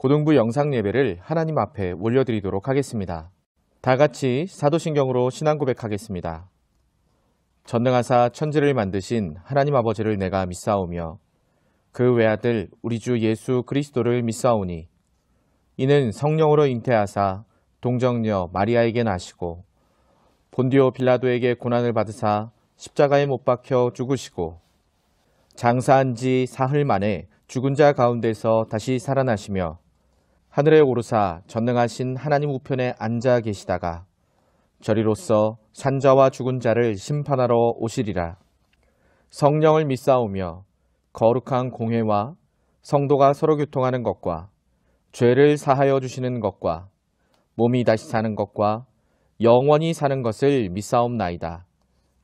고등부 영상 예배를 하나님 앞에 올려드리도록 하겠습니다. 다 같이 사도신경으로 신앙 고백하겠습니다. 전능하사 천지를 만드신 하나님 아버지를 내가 믿사오며 그 외아들 우리 주 예수 그리스도를 믿사오니 이는 성령으로 잉태하사 동정녀 마리아에게 나시고 본디오 빌라도에게 고난을 받으사 십자가에 못 박혀 죽으시고 장사한 지 사흘 만에 죽은 자 가운데서 다시 살아나시며 하늘에 오르사 전능하신 하나님 우편에 앉아 계시다가 저리로서 산자와 죽은 자를 심판하러 오시리라. 성령을 믿사오며 거룩한 공회와 성도가 서로 교통하는 것과 죄를 사하여 주시는 것과 몸이 다시 사는 것과 영원히 사는 것을 믿사옵나이다.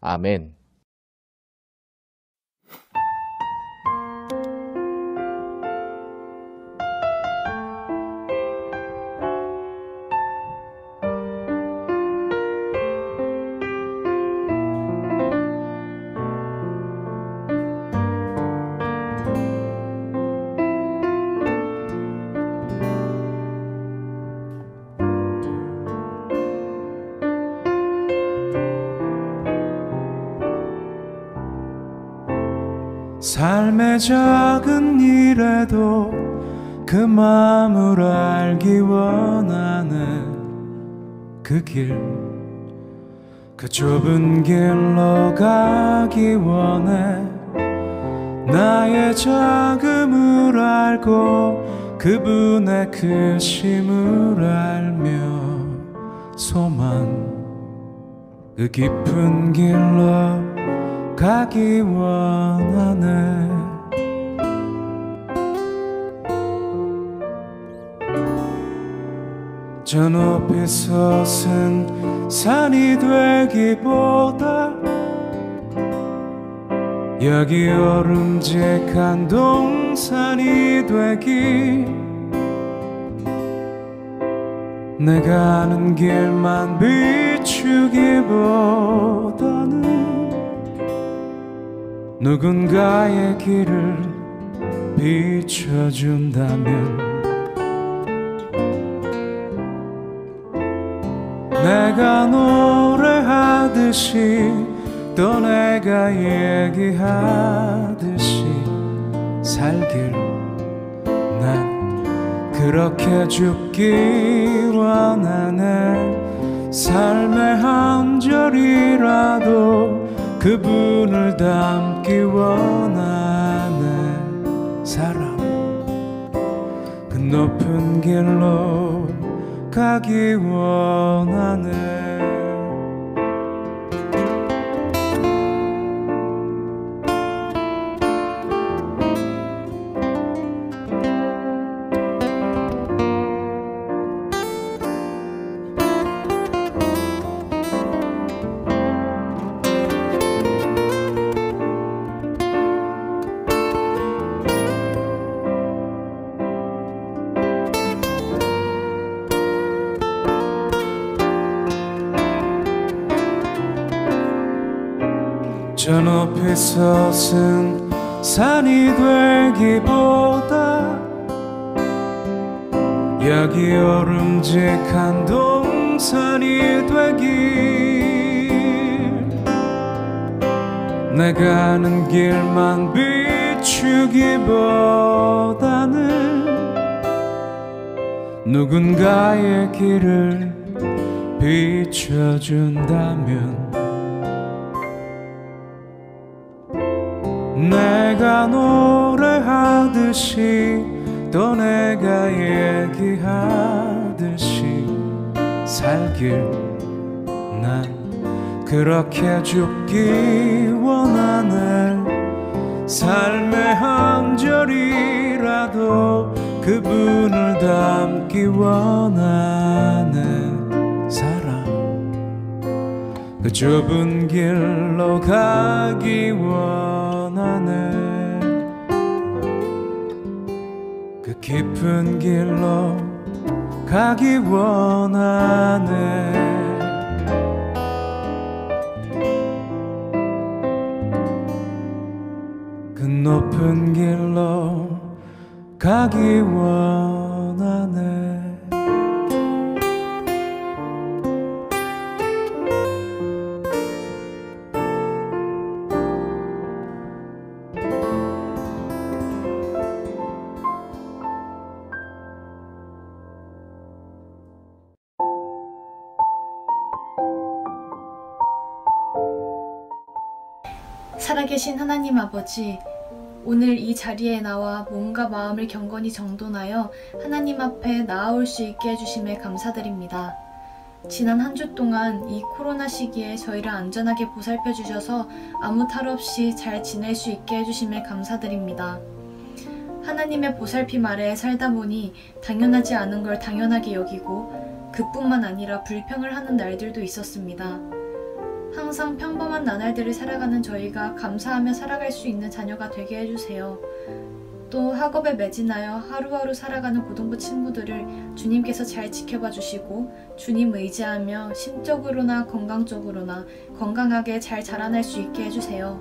아멘. 삶의 작은 일에도 그 마음을 알기 원하는 그 길, 그 좁은 길로 가기 원해. 나의 작음을 알고 그분의 크심을 알며 소망, 그 깊은 길로 가기 원하네. 저 높이 솟은 산이 되기보다 여기 오름직한 동산이 되기, 내가 아는 길만 비추기보다는 누군가의 길을 비춰준다면 내가 노래하듯이 또 내가 얘기하듯이 살길, 난 그렇게 죽기 원하네. 삶의 한 절이라도 그분을 닮기 원하네. 사랑, 그 높은 길로 가기 원하네. 저 높이 솟은 산이 되기보다 여기 오름직한 동산이 되길, 내가 아는 길만 비추기보다는 누군가의 길을 비춰준다면 내가 노래하듯이 또 내가 얘기하듯이 살길, 난 그렇게 죽기 원하네. 삶의 한 절이라도 그분을 닮기 원하네. 사랑, 그 좁은 길로 가기 원하네. 그 깊은 길로 가기 원하네. 그 높은 길로 가기 원하네. 살아계신 하나님 아버지, 오늘 이 자리에 나와 몸과 마음을 경건히 정돈하여 하나님 앞에 나아올 수 있게 해주심에 감사드립니다. 지난 한 주 동안 이 코로나 시기에 저희를 안전하게 보살펴 주셔서 아무 탈 없이 잘 지낼 수 있게 해주심에 감사드립니다. 하나님의 보살핌 아래에 살다 보니 당연하지 않은 걸 당연하게 여기고 그뿐만 아니라 불평을 하는 날들도 있었습니다. 항상 평범한 나날들을 살아가는 저희가 감사하며 살아갈 수 있는 자녀가 되게 해주세요. 또 학업에 매진하여 하루하루 살아가는 고등부 친구들을 주님께서 잘 지켜봐 주시고 주님 의지하며 심적으로나 건강적으로나 건강하게 잘 자라날 수 있게 해주세요.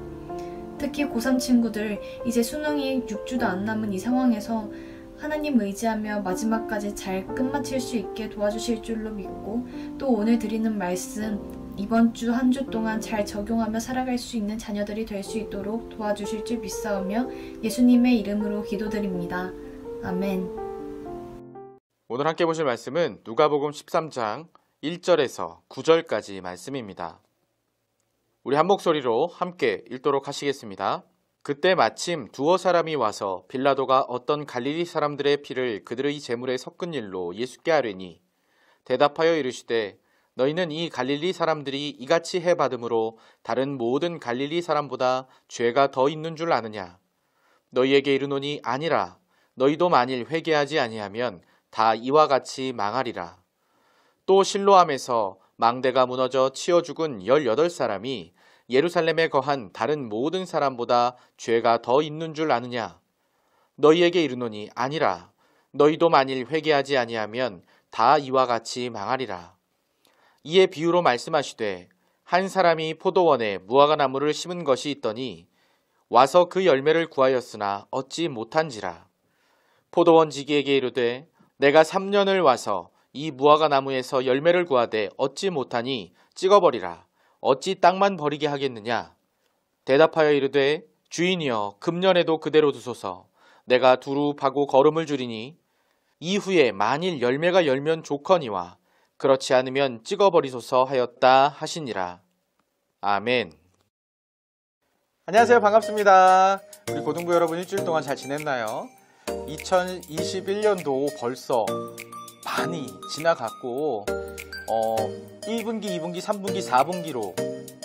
특히 고3 친구들 이제 수능이 6주도 안 남은 이 상황에서 하나님 의지하며 마지막까지 잘 끝마칠 수 있게 도와주실 줄로 믿고 또 오늘 드리는 말씀 이번 주 한 주 동안 잘 적용하며 살아갈 수 있는 자녀들이 될 수 있도록 도와주실 줄 믿사오며 예수님의 이름으로 기도드립니다. 아멘. 오늘 함께 보실 말씀은 누가복음 13장 1절에서 9절까지 말씀입니다. 우리 한 목소리로 함께 읽도록 하시겠습니다. 그때 마침 두어 사람이 와서 빌라도가 어떤 갈릴리 사람들의 피를 그들의 제물에 섞은 일로 예수께 아뢰니 대답하여 이르시되 너희는 이 갈릴리 사람들이 이같이 해받음으로 다른 모든 갈릴리 사람보다 죄가 더 있는 줄 아느냐? 너희에게 이르노니 아니라 너희도 만일 회개하지 아니하면 다 이와 같이 망하리라. 또 실로암에서 망대가 무너져 치어 죽은 18사람이 예루살렘에 거한 다른 모든 사람보다 죄가 더 있는 줄 아느냐? 너희에게 이르노니 아니라 너희도 만일 회개하지 아니하면 다 이와 같이 망하리라. 이에 비유로 말씀하시되 한 사람이 포도원에 무화과나무를 심은 것이 있더니 와서 그 열매를 구하였으나 얻지 못한지라. 포도원 지기에게 이르되 내가 3년을 와서 이 무화과나무에서 열매를 구하되 얻지 못하니 찍어버리라. 어찌 땅만 버리게 하겠느냐? 대답하여 이르되 주인이여 금년에도 그대로 두소서. 내가 두루 파고 거름을 주리니 이후에 만일 열매가 열면 좋거니와 그렇지 않으면 찍어버리소서 하였다 하시니라. 아멘. 안녕하세요. 반갑습니다. 우리 고등부 여러분 일주일 동안 잘 지냈나요? 2021년도 벌써 많이 지나갔고 1분기, 2분기, 3분기, 4분기로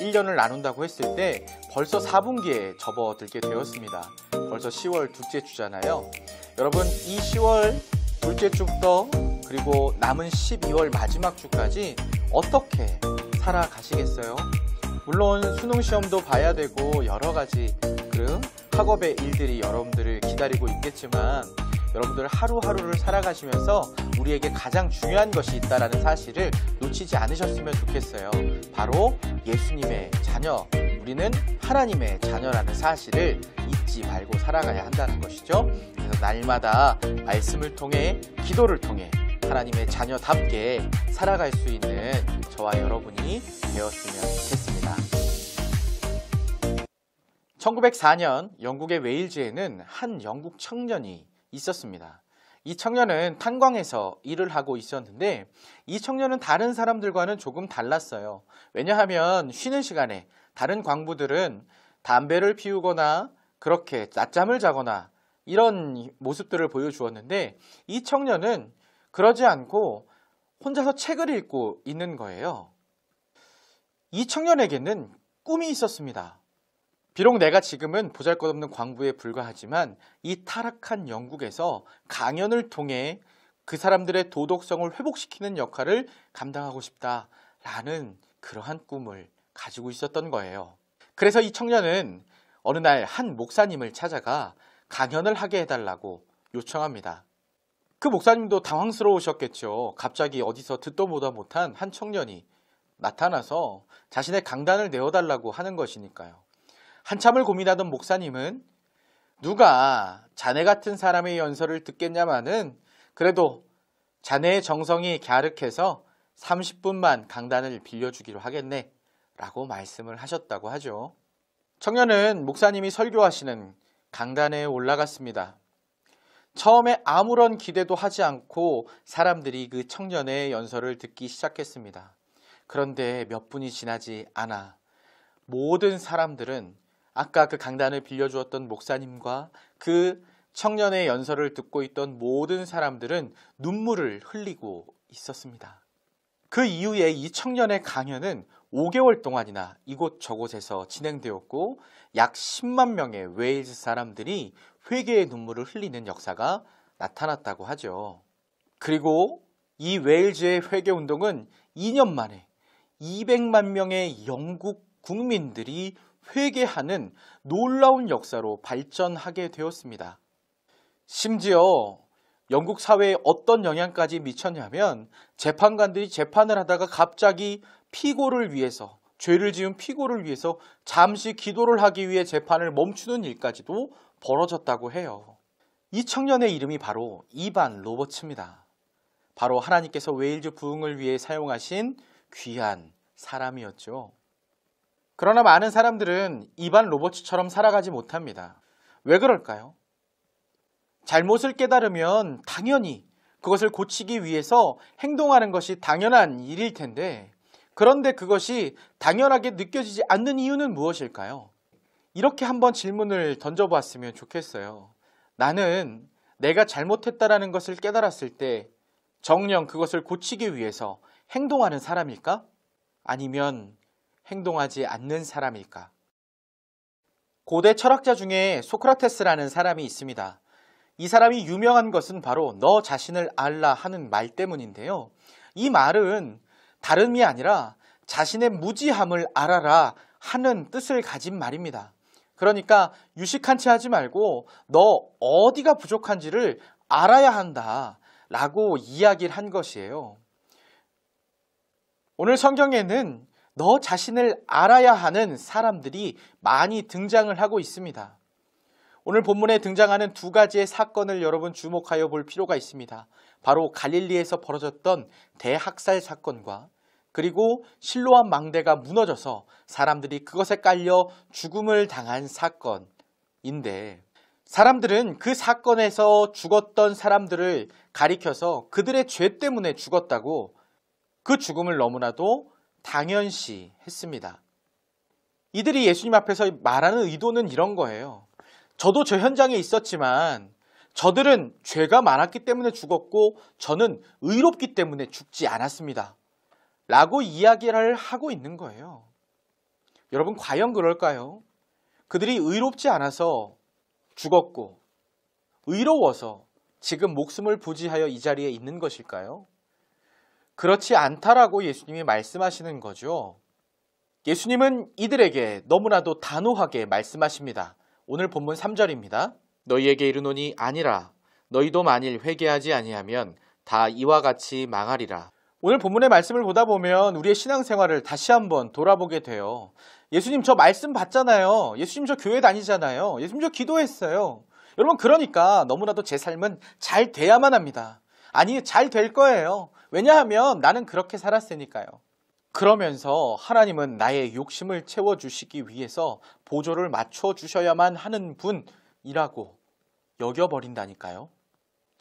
1년을 나눈다고 했을 때 벌써 4분기에 접어들게 되었습니다. 벌써 10월 둘째 주잖아요. 여러분 이 10월 둘째 주부터 그리고 남은 12월 마지막 주까지 어떻게 살아가시겠어요? 물론 수능 시험도 봐야 되고 여러 가지 그 학업의 일들이 여러분들을 기다리고 있겠지만 여러분들 하루하루를 살아가시면서 우리에게 가장 중요한 것이 있다는 사실을 놓치지 않으셨으면 좋겠어요. 바로 예수님의 자녀, 우리는 하나님의 자녀라는 사실을 잊지 말고 살아가야 한다는 것이죠. 그래서 날마다 말씀을 통해 기도를 통해 하나님의 자녀답게 살아갈 수 있는 저와 여러분이 되었으면 좋겠습니다. 1904년 영국의 웨일즈에는 한 영국 청년이 있었습니다. 이 청년은 탄광에서 일을 하고 있었는데 이 청년은 다른 사람들과는 조금 달랐어요. 왜냐하면 쉬는 시간에 다른 광부들은 담배를 피우거나 그렇게 낮잠을 자거나 이런 모습들을 보여주었는데 이 청년은 그러지 않고 혼자서 책을 읽고 있는 거예요. 이 청년에게는 꿈이 있었습니다. 비록 내가 지금은 보잘것없는 광부에 불과하지만 이 타락한 영국에서 강연을 통해 그 사람들의 도덕성을 회복시키는 역할을 감당하고 싶다라는 그러한 꿈을 가지고 있었던 거예요. 그래서 이 청년은 어느 날 한 목사님을 찾아가 강연을 하게 해달라고 요청합니다. 그 목사님도 당황스러우셨겠죠. 갑자기 어디서 듣도 보다 못한 한 청년이 나타나서 자신의 강단을 내어달라고 하는 것이니까요. 한참을 고민하던 목사님은 누가 자네 같은 사람의 연설을 듣겠냐마는 그래도 자네의 정성이 갸륵해서 30분만 강단을 빌려주기로 하겠네 라고 말씀을 하셨다고 하죠. 청년은 목사님이 설교하시는 강단에 올라갔습니다. 처음에 아무런 기대도 하지 않고 사람들이 그 청년의 연설을 듣기 시작했습니다. 그런데 몇 분이 지나지 않아 모든 사람들은 아까 그 강단을 빌려주었던 목사님과 그 청년의 연설을 듣고 있던 모든 사람들은 눈물을 흘리고 있었습니다. 그 이후에 이 청년의 강연은 5개월 동안이나 이곳저곳에서 진행되었고 약 10만 명의 웨일즈 사람들이 회개의 눈물을 흘리는 역사가 나타났다고 하죠. 그리고 이 웨일즈의 회개운동은 2년 만에 200만 명의 영국 국민들이 회개하는 놀라운 역사로 발전하게 되었습니다. 심지어 영국 사회에 어떤 영향까지 미쳤냐면 재판관들이 재판을 하다가 갑자기 피고를 위해서, 죄를 지은 피고를 위해서 잠시 기도를 하기 위해 재판을 멈추는 일까지도 벌어졌다고 해요. 이 청년의 이름이 바로 이반 로버츠입니다. 바로 하나님께서 웨일즈 부흥을 위해 사용하신 귀한 사람이었죠. 그러나 많은 사람들은 이반 로버츠처럼 살아가지 못합니다. 왜 그럴까요? 잘못을 깨달으면 당연히 그것을 고치기 위해서 행동하는 것이 당연한 일일 텐데, 그런데 그것이 당연하게 느껴지지 않는 이유는 무엇일까요? 이렇게 한번 질문을 던져보았으면 좋겠어요. 나는 내가 잘못했다라는 것을 깨달았을 때 정녕 그것을 고치기 위해서 행동하는 사람일까? 아니면 행동하지 않는 사람일까? 고대 철학자 중에 소크라테스라는 사람이 있습니다. 이 사람이 유명한 것은 바로 너 자신을 알라 하는 말 때문인데요. 이 말은 다름이 아니라 자신의 무지함을 알아라 하는 뜻을 가진 말입니다. 그러니까 유식한 채 하지 말고 너 어디가 부족한지를 알아야 한다 라고 이야기를 한 것이에요. 오늘 성경에는 너 자신을 알아야 하는 사람들이 많이 등장을 하고 있습니다. 오늘 본문에 등장하는 두 가지의 사건을 여러분 주목하여 볼 필요가 있습니다. 바로 갈릴리에서 벌어졌던 대학살 사건과 그리고 실로암 망대가 무너져서 사람들이 그것에 깔려 죽음을 당한 사건인데, 사람들은 그 사건에서 죽었던 사람들을 가리켜서 그들의 죄 때문에 죽었다고 그 죽음을 너무나도 당연시 했습니다. 이들이 예수님 앞에서 말하는 의도는 이런 거예요. 저도 저 현장에 있었지만 저들은 죄가 많았기 때문에 죽었고 저는 의롭기 때문에 죽지 않았습니다 라고 이야기를 하고 있는 거예요. 여러분, 과연 그럴까요? 그들이 의롭지 않아서 죽었고 의로워서 지금 목숨을 부지하여 이 자리에 있는 것일까요? 그렇지 않다라고 예수님이 말씀하시는 거죠. 예수님은 이들에게 너무나도 단호하게 말씀하십니다. 오늘 본문 3절입니다. 너희에게 이르노니 아니라 너희도 만일 회개하지 아니하면 다 이와 같이 망하리라. 오늘 본문의 말씀을 보다 보면 우리의 신앙생활을 다시 한번 돌아보게 돼요. 예수님 저 말씀 받잖아요. 예수님 저 교회 다니잖아요. 예수님 저 기도했어요. 여러분, 그러니까 너무나도 제 삶은 잘 돼야만 합니다. 아니, 잘 될 거예요. 왜냐하면 나는 그렇게 살았으니까요. 그러면서 하나님은 나의 욕심을 채워주시기 위해서 보조를 맞춰주셔야만 하는 분이라고 여겨버린다니까요.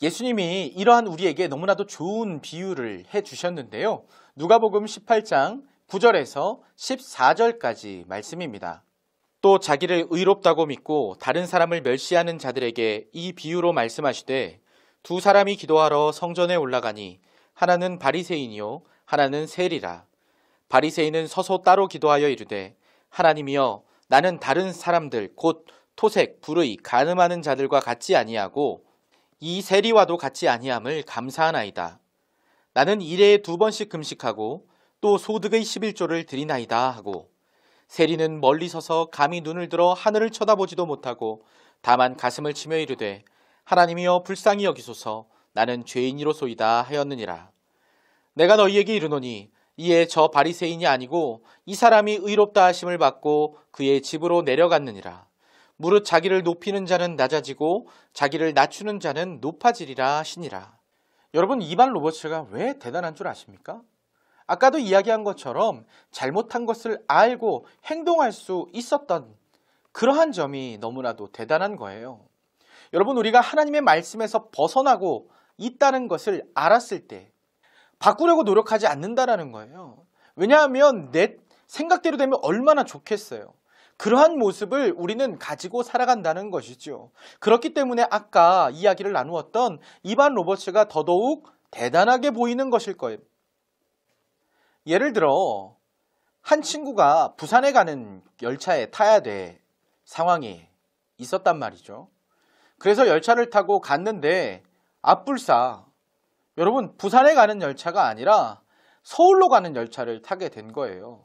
예수님이 이러한 우리에게 너무나도 좋은 비유를 해주셨는데요. 누가복음 18장 9절에서 14절까지 말씀입니다. 또 자기를 의롭다고 믿고 다른 사람을 멸시하는 자들에게 이 비유로 말씀하시되, 두 사람이 기도하러 성전에 올라가니 하나는 바리새인이요 하나는 세리라. 바리새인은 서서 따로 기도하여 이르되, 하나님이여, 나는 다른 사람들 곧 토색, 불의, 간음하는 자들과 같지 아니하고 이 세리와도 같지 아니함을 감사하나이다. 나는 일해에 2번씩 금식하고 또 소득의 11조를 드리나이다 하고, 세리는 멀리 서서 감히 눈을 들어 하늘을 쳐다보지도 못하고 다만 가슴을 치며 이르되, 하나님이여 불쌍히 여기소서, 나는 죄인이로소이다 하였느니라. 내가 너희에게 이르노니 이에 저 바리새인이 아니고 이 사람이 의롭다 하심을 받고 그의 집으로 내려갔느니라. 무릇 자기를 높이는 자는 낮아지고 자기를 낮추는 자는 높아지리라 하시니라. 여러분, 이반 로버츠가 왜 대단한 줄 아십니까? 아까도 이야기한 것처럼 잘못한 것을 알고 행동할 수 있었던 그러한 점이 너무나도 대단한 거예요. 여러분, 우리가 하나님의 말씀에서 벗어나고 있다는 것을 알았을 때 바꾸려고 노력하지 않는다라는 거예요. 왜냐하면 내 생각대로 되면 얼마나 좋겠어요. 그러한 모습을 우리는 가지고 살아간다는 것이죠. 그렇기 때문에 아까 이야기를 나누었던 이반 로버츠가 더더욱 대단하게 보이는 것일 거예요. 예를 들어 한 친구가 부산에 가는 열차에 타야 될 상황이 있었단 말이죠. 그래서 열차를 타고 갔는데 앞불사 여러분 부산에 가는 열차가 아니라 서울로 가는 열차를 타게 된 거예요.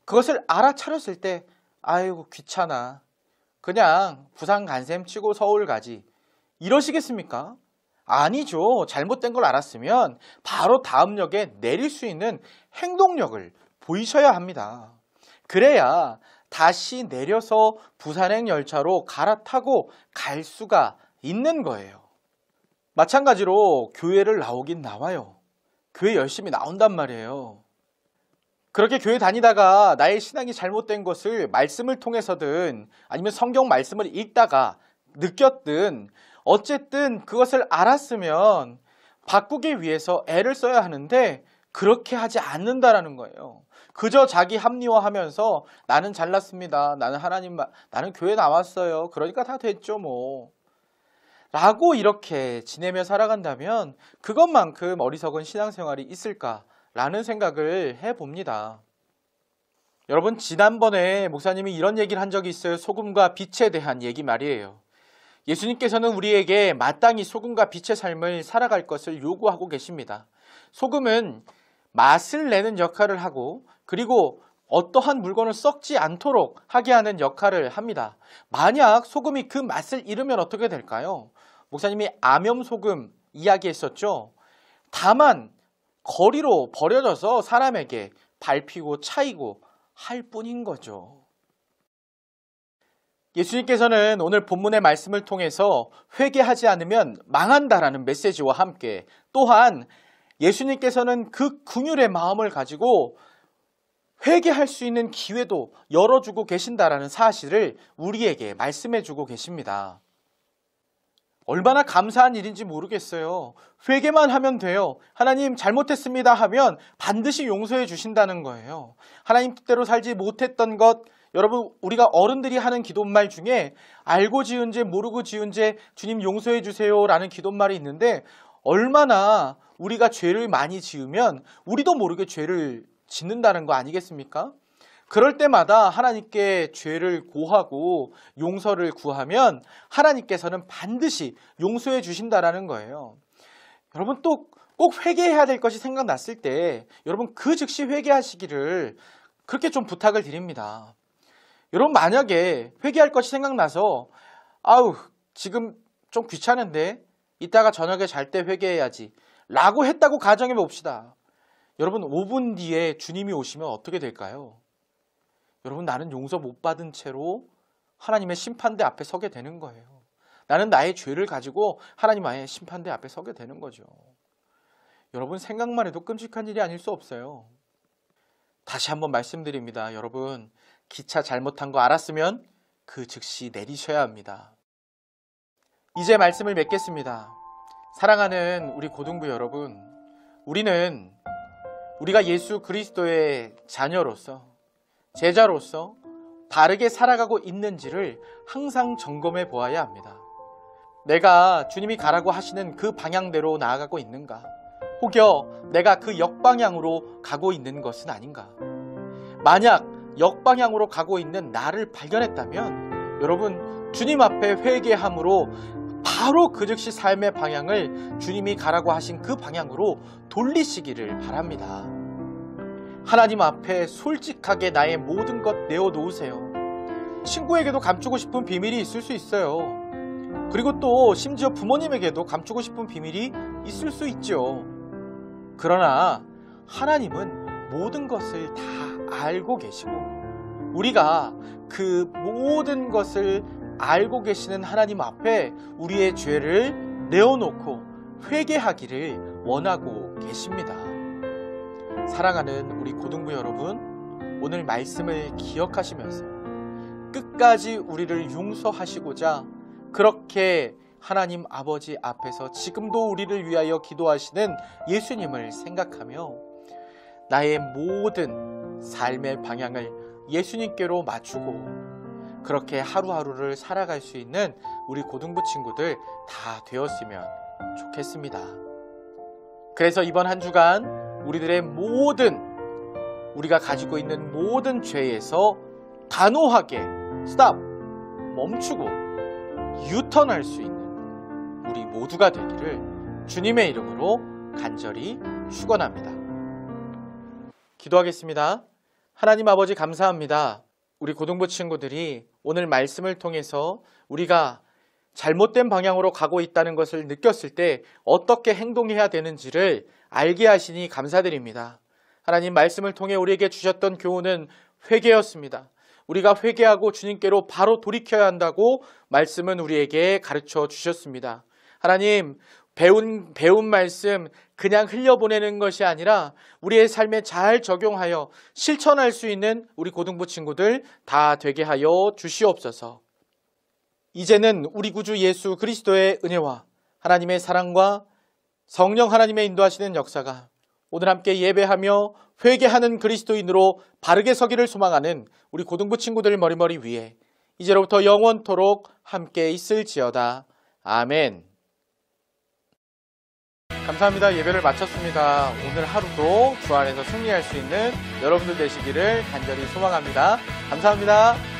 그것을 알아차렸을 때 아이고 귀찮아. 그냥 부산 간셈 치고 서울 가지. 이러시겠습니까? 아니죠. 잘못된 걸 알았으면 바로 다음 역에 내릴 수 있는 행동력을 보이셔야 합니다. 그래야 다시 내려서 부산행 열차로 갈아타고 갈 수가 있는 거예요. 마찬가지로 교회를 나오긴 나와요. 교회 열심히 나온단 말이에요. 그렇게 교회 다니다가 나의 신앙이 잘못된 것을 말씀을 통해서든 아니면 성경 말씀을 읽다가 느꼈든 어쨌든 그것을 알았으면 바꾸기 위해서 애를 써야 하는데 그렇게 하지 않는다라는 거예요. 그저 자기 합리화하면서 나는 잘났습니다. 나는 교회 나왔어요. 그러니까 다 됐죠 뭐. 라고 이렇게 지내며 살아간다면 그것만큼 어리석은 신앙생활이 있을까라는 생각을 해봅니다. 여러분 지난번에 목사님이 이런 얘기를 한 적이 있어요. 소금과 빛에 대한 얘기 말이에요. 예수님께서는 우리에게 마땅히 소금과 빛의 삶을 살아갈 것을 요구하고 계십니다. 소금은 맛을 내는 역할을 하고 그리고 어떠한 물건을 썩지 않도록 하게 하는 역할을 합니다. 만약 소금이 그 맛을 잃으면 어떻게 될까요? 목사님이 암염소금 이야기했었죠. 다만 거리로 버려져서 사람에게 밟히고 차이고 할 뿐인 거죠. 예수님께서는 오늘 본문의 말씀을 통해서 회개하지 않으면 망한다라는 메시지와 함께 또한 예수님께서는 그 긍휼의 마음을 가지고 회개할 수 있는 기회도 열어주고 계신다라는 사실을 우리에게 말씀해주고 계십니다. 얼마나 감사한 일인지 모르겠어요. 회개만 하면 돼요. 하나님 잘못했습니다 하면 반드시 용서해 주신다는 거예요. 하나님 뜻대로 살지 못했던 것, 여러분 우리가 어른들이 하는 기도말 중에 알고 지은 죄 모르고 지은 죄 주님 용서해 주세요 라는 기도말이 있는데 얼마나 우리가 죄를 많이 지으면 우리도 모르게 죄를 짓는다는 거 아니겠습니까? 그럴 때마다 하나님께 죄를 고하고 용서를 구하면 하나님께서는 반드시 용서해 주신다라는 거예요. 여러분 또 꼭 회개해야 될 것이 생각났을 때 여러분 그 즉시 회개하시기를 그렇게 좀 부탁을 드립니다. 여러분 만약에 회개할 것이 생각나서 지금 좀 귀찮은데 이따가 저녁에 잘 때 회개해야지 라고 했다고 가정해 봅시다. 여러분 5분 뒤에 주님이 오시면 어떻게 될까요? 여러분 나는 용서 못 받은 채로 하나님의 심판대 앞에 서게 되는 거예요. 나는 나의 죄를 가지고 하나님의 심판대 앞에 서게 되는 거죠. 여러분 생각만 해도 끔찍한 일이 아닐 수 없어요. 다시 한번 말씀드립니다. 여러분 기차 잘못한 거 알았으면 그 즉시 내리셔야 합니다. 이제 말씀을 맺겠습니다. 사랑하는 우리 고등부 여러분, 우리가 예수 그리스도의 자녀로서 제자로서 바르게 살아가고 있는지를 항상 점검해 보아야 합니다. 내가 주님이 가라고 하시는 그 방향대로 나아가고 있는가? 혹여 내가 그 역방향으로 가고 있는 것은 아닌가? 만약 역방향으로 가고 있는 나를 발견했다면 여러분 주님 앞에 회개함으로 바로 그 즉시 삶의 방향을 주님이 가라고 하신 그 방향으로 돌리시기를 바랍니다. 하나님 앞에 솔직하게 나의 모든 것 내어놓으세요. 친구에게도 감추고 싶은 비밀이 있을 수 있어요. 그리고 또 심지어 부모님에게도 감추고 싶은 비밀이 있을 수 있죠. 그러나 하나님은 모든 것을 다 알고 계시고 우리가 그 모든 것을 알고 계시는 하나님 앞에 우리의 죄를 내어놓고 회개하기를 원하고 계십니다. 사랑하는 우리 고등부 여러분, 오늘 말씀을 기억하시면서 끝까지 우리를 용서하시고자 그렇게 하나님 아버지 앞에서 지금도 우리를 위하여 기도하시는 예수님을 생각하며 나의 모든 삶의 방향을 예수님께로 맞추고 그렇게 하루하루를 살아갈 수 있는 우리 고등부 친구들 다 되었으면 좋겠습니다. 그래서 이번 한 주간 우리들의 우리가 가지고 있는 모든 죄에서 단호하게 스탑! 멈추고 유턴할 수 있는 우리 모두가 되기를 주님의 이름으로 간절히 축원합니다. 기도하겠습니다. 하나님 아버지 감사합니다. 우리 고등부 친구들이 오늘 말씀을 통해서 우리가 잘못된 방향으로 가고 있다는 것을 느꼈을 때 어떻게 행동해야 되는지를 알게 하시니 감사드립니다. 하나님 말씀을 통해 우리에게 주셨던 교훈은 회개였습니다. 우리가 회개하고 주님께로 바로 돌이켜야 한다고 말씀은 우리에게 가르쳐 주셨습니다. 하나님, 배운 말씀 그냥 흘려보내는 것이 아니라 우리의 삶에 잘 적용하여 실천할 수 있는 우리 고등부 친구들 다 되게 하여 주시옵소서. 이제는 우리 구주 예수 그리스도의 은혜와 하나님의 사랑과 성령 하나님의 인도하시는 역사가 오늘 함께 예배하며 회개하는 그리스도인으로 바르게 서기를 소망하는 우리 고등부 친구들 머리머리 위에 이제로부터 영원토록 함께 있을지어다. 아멘. 감사합니다. 예배를 마쳤습니다. 오늘 하루도 주 안에서 승리할 수 있는 여러분들 되시기를 간절히 소망합니다. 감사합니다.